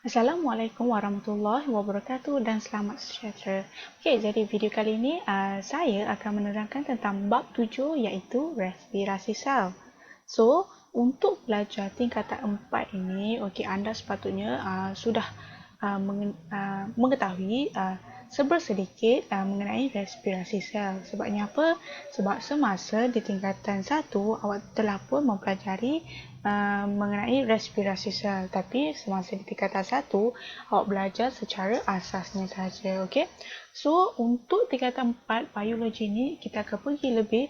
Assalamualaikum warahmatullahi wabarakatuh dan selamat sejahtera. Okey, jadi video kali ini saya akan menerangkan tentang bab 7 iaitu respirasi sel. So, untuk pelajar tingkatan 4 ini, okey, anda sepatutnya sudah mengetahui sebersedikit mengenai respirasi sel. Sebabnya apa? Sebab semasa di tingkatan 1 awak telah pun mempelajari mengenai respirasi sel, tapi semasa di tingkatan 1 awak belajar secara asasnya saja, okey. So, untuk tingkatan 4 biologi ni kita akan pergi lebih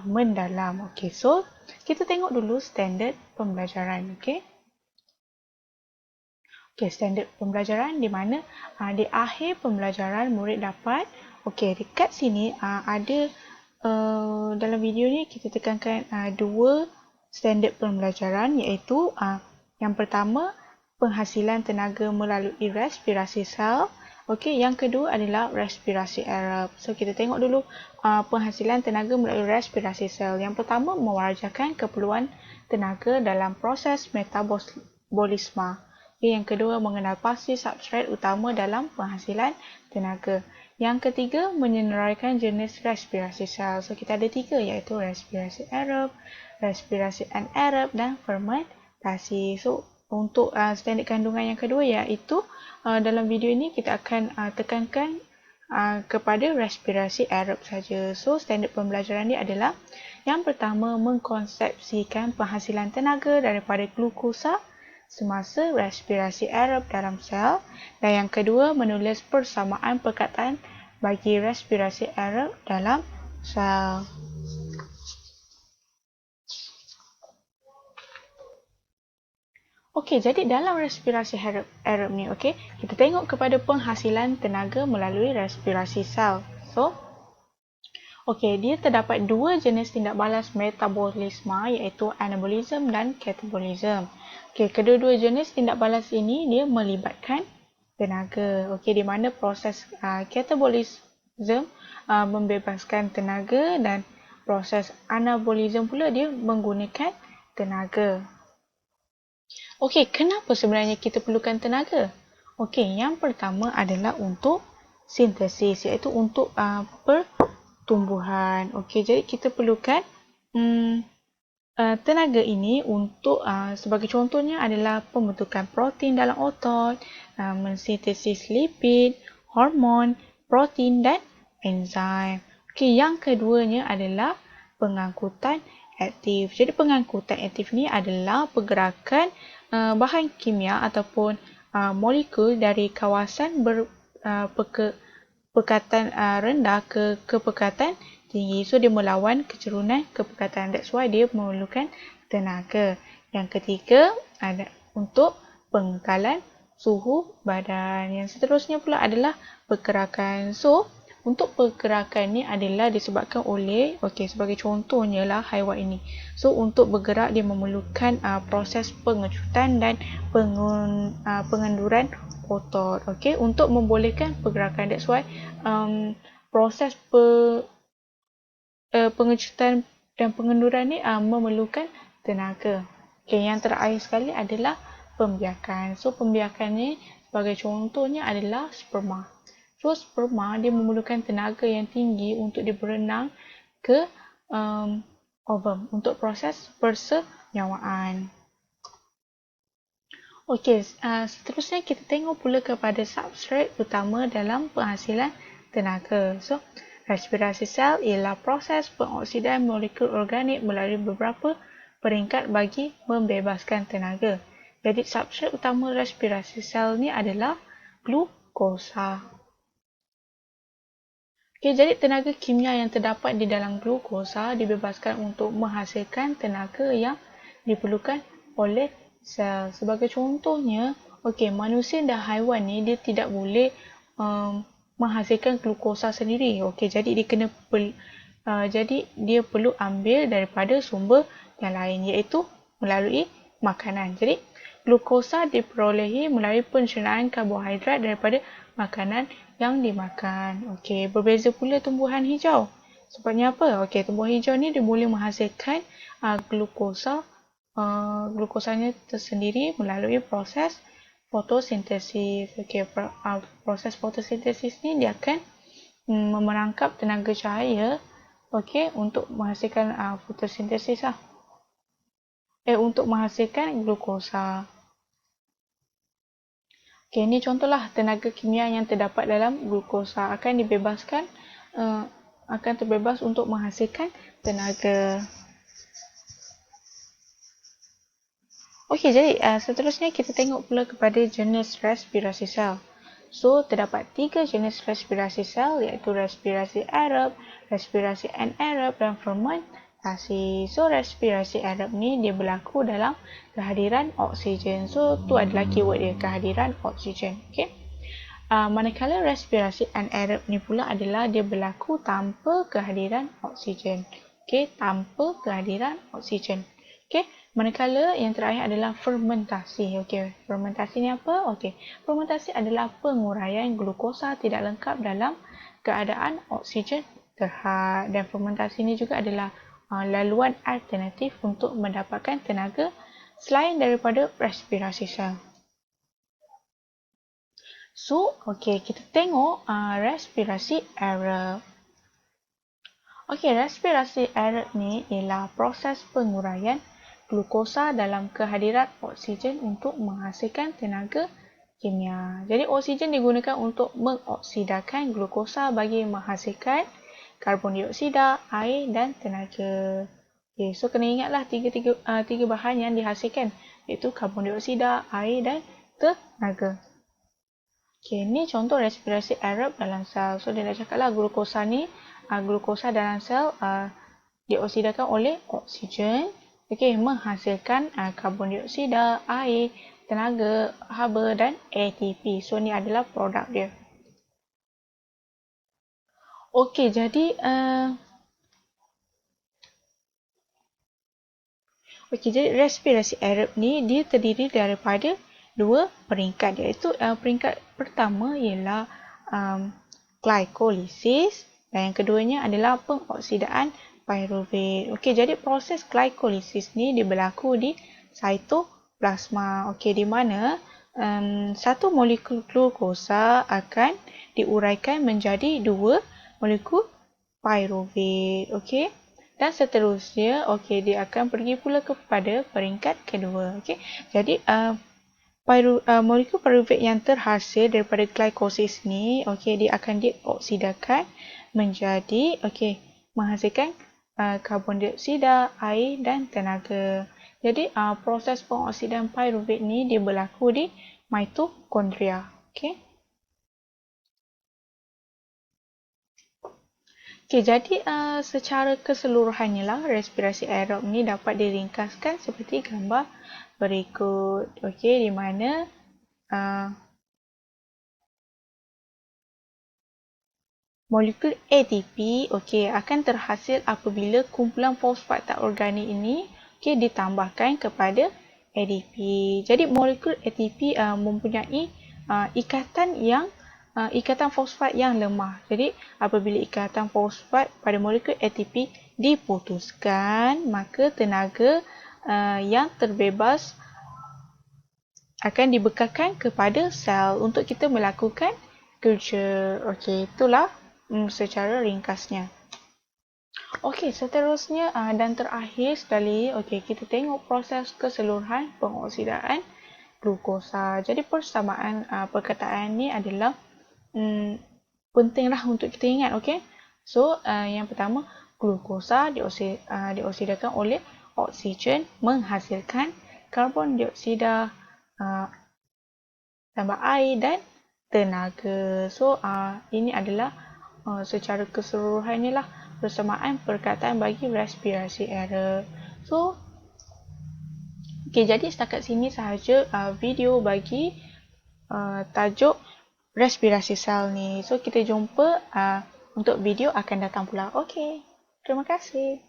mendalam. Okey, so kita tengok dulu standard pembelajaran, okey. Okey, standard pembelajaran di mana di akhir pembelajaran murid dapat, okey, dekat sini ada dalam video ni kita tekankan dua standard pembelajaran iaitu yang pertama penghasilan tenaga melalui respirasi sel. Okey, yang kedua adalah respirasi aerob. So kita tengok dulu penghasilan tenaga melalui respirasi sel. Yang pertama mewajarkan keperluan tenaga dalam proses metabolisme. Okay, yang kedua mengenal pasti substrat utama dalam penghasilan tenaga. Yang ketiga menyenaraikan jenis respirasi sel. So kita ada tiga iaitu respirasi aerob, respirasi anaerob dan fermentasi. So untuk standard kandungan yang kedua iaitu dalam video ini kita akan tekankan kepada respirasi aerob saja. So standard pembelajaran dia adalah yang pertama mengkonsepsikan penghasilan tenaga daripada glukosa semasa respirasi aerob dalam sel, dan yang kedua menulis persamaan perkataan bagi respirasi aerob dalam sel. Okey, jadi dalam respirasi aerob ni, okey, kita tengok kepada penghasilan tenaga melalui respirasi sel. So, okey, dia terdapat dua jenis tindak balas metabolisme iaitu anabolism dan katabolism. Okey, kedua-dua jenis tindak balas ini dia melibatkan tenaga. Okey, di mana proses katabolism membebaskan tenaga dan proses anabolism pula dia menggunakan tenaga. Okey, kenapa sebenarnya kita perlukan tenaga? Okey, yang pertama adalah untuk sintesis iaitu untuk pertumbuhan. Okey, jadi kita perlukan tenaga ini untuk sebagai contohnya adalah pembentukan protein dalam otot, mensintesis lipid, hormon, protein dan enzim. Okey, yang keduanya adalah pengangkutan aktif. Jadi pengangkutan aktif ni adalah pergerakan bahan kimia ataupun molekul dari kawasan pekatan rendah ke kepekatan tinggi. So dia melawan kecerunan kepekatan. That's why dia memerlukan tenaga. Yang ketiga ada untuk pengekalan suhu badan. Yang seterusnya pula adalah pergerakan. So untuk pergerakan ni adalah disebabkan oleh, okey, sebagai contohnya lah haiwan ini. So untuk bergerak dia memerlukan proses pengecutan dan pengenduran otot. Okey, untuk membolehkan pergerakan. That's why proses pengecutan dan pengenduran ni memerlukan tenaga. Okey, yang terakhir sekali adalah pembiakan. So pembiakan ni sebagai contohnya adalah sperma. So sperma dia memerlukan tenaga yang tinggi untuk dia berenang ke ovum untuk proses persenyawaan. Okey, seterusnya kita tengok pula kepada substrat utama dalam penghasilan tenaga. So respirasi sel ialah proses pengoksidan molekul organik melalui beberapa peringkat bagi membebaskan tenaga. Jadi substrat utama respirasi sel ni adalah glukosa. Okey, jadi tenaga kimia yang terdapat di dalam glukosa dibebaskan untuk menghasilkan tenaga yang diperlukan oleh sel. Sebagai contohnya, okey, manusia dan haiwan ni dia tidak boleh menghasilkan glukosa sendiri. Okey, jadi dia perlu ambil daripada sumber yang lain iaitu melalui makanan. Jadi glukosa diperolehi melalui pencernaan karbohidrat daripada makanan yang dimakan. Okey, berbeza pula tumbuhan hijau. Sebabnya apa? Okey, tumbuhan hijau ni dia boleh menghasilkan glukosanya tersendiri melalui proses fotosintesis. Okey, proses fotosintesis ni dia akan memerangkap tenaga cahaya okey untuk menghasilkan fotosintesis lah. Untuk menghasilkan glukosa. Okey, ini contohlah tenaga kimia yang terdapat dalam glukosa akan dibebaskan akan terbebas untuk menghasilkan tenaga. Okey, jadi seterusnya kita tengok pula kepada jenis respirasi sel. So, terdapat 3 jenis respirasi sel iaitu respirasi aerob, respirasi anaerob dan fermentasi. So, respirasi aerob ni dia berlaku dalam kehadiran oksigen. So, tu adalah keyword dia, kehadiran oksigen. Okey. Manakala respirasi anaerob ni pula adalah dia berlaku tanpa kehadiran oksigen. Okey, tanpa kehadiran oksigen. Okey. Manakala yang terakhir adalah fermentasi. Okey, fermentasi ni apa? Okey, fermentasi adalah penguraian glukosa tidak lengkap dalam keadaan oksigen terhad. Dan fermentasi ni juga adalah laluan alternatif untuk mendapatkan tenaga selain daripada respirasi sel. So, okey, kita tengok respirasi aerob. Okey, respirasi aerob ni ialah proses penguraian glukosa dalam kehadiran oksigen untuk menghasilkan tenaga kimia. Jadi oksigen digunakan untuk mengoksidakan glukosa bagi menghasilkan karbon dioksida, air dan tenaga. Okay, so kena ingatlah tiga bahan yang dihasilkan iaitu karbon dioksida, air dan tenaga. Okay, ni contoh respirasi aerob dalam sel. So dia dah cakaplah glukosa ni, glukosa dalam sel dioksidakan oleh oksigen. Okey, menghasilkan karbon dioksida, air, tenaga, haba dan ATP. So, ni adalah produk dia. Okey, jadi respirasi aerob ni dia terdiri daripada 2 peringkat, iaitu peringkat pertama ialah glikolisis dan yang keduanya adalah pengoksidaan pyruvate. Okey, jadi proses glikolisis ni dia berlaku di sitoplasma. Okey, di mana satu molekul glukosa akan diuraikan menjadi 2 molekul pyruvate. Okey. Dan seterusnya, okey, dia akan pergi pula kepada peringkat kedua. Okey. Jadi molekul pyruvate yang terhasil daripada glikolisis ni, okey, dia akan dioksidakan menjadi menghasilkan karbon dioksida, air dan tenaga. Jadi proses pengoksidan pyruvate ni dia berlaku di mitokondria. Okey. Okey, jadi secara keseluruhannya lah respirasi aerob ni dapat diringkaskan seperti gambar berikut. Okey, di mana molekul ATP akan terhasil apabila kumpulan fosfat tak organik ini ditambahkan kepada ADP. Jadi molekul ATP mempunyai ikatan fosfat yang lemah. Jadi apabila ikatan fosfat pada molekul ATP diputuskan, maka tenaga yang terbebas akan dibekalkan kepada sel untuk kita melakukan culture. Okey, itulah secara ringkasnya. Okey, seterusnya dan terakhir sekali, kita tengok proses keseluruhan pengoksidaan glukosa. Jadi persamaan perkataan ni adalah pentinglah untuk kita ingat, okey. So, yang pertama, glukosa dioksidakan oleh oksigen menghasilkan karbon dioksida, tambah air dan tenaga. So, ini adalah secara keseluruhannya lah persamaan perkataan bagi respirasi aerob. So, jadi setakat sini sahaja video bagi tajuk respirasi sel ni. So, kita jumpa untuk video akan datang pula. Okey, terima kasih.